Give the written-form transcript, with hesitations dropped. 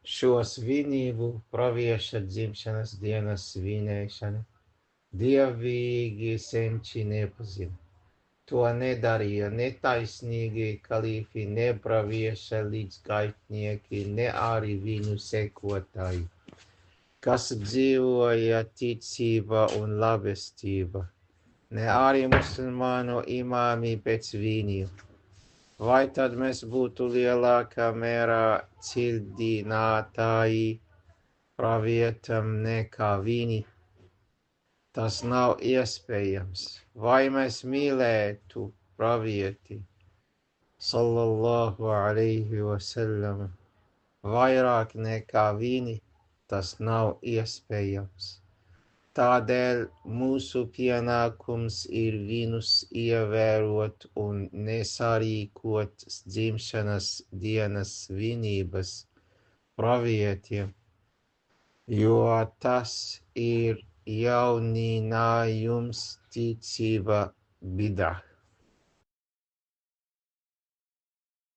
Šo svinību, pravieša dzimšanas dienas svinēšanu, dievīgi senči nepazina. To nedarīja ne taisnīgi kalifi, ne pravieša līdzgaitnieki, ne arī viņu sekotāji, kas dzīvoja ticība un labestība, ne arī musulmānu imāmi pēc viņu. Vai tad mēs būtu lielākā mērā cildinātāji pravietam nekā viņi? Tas nav iespējams. Vai mēs mīlētu pravieti, sallallahu alayhi wa sallam, vairāk nekā viņi? Tas nav iespējams. Tādēļ mūsu pienākums ir viņus ievērot un nesarīkot dzimšanas dienas svinības pravietiem, jo tas ir jauninājums, ticība, bidah.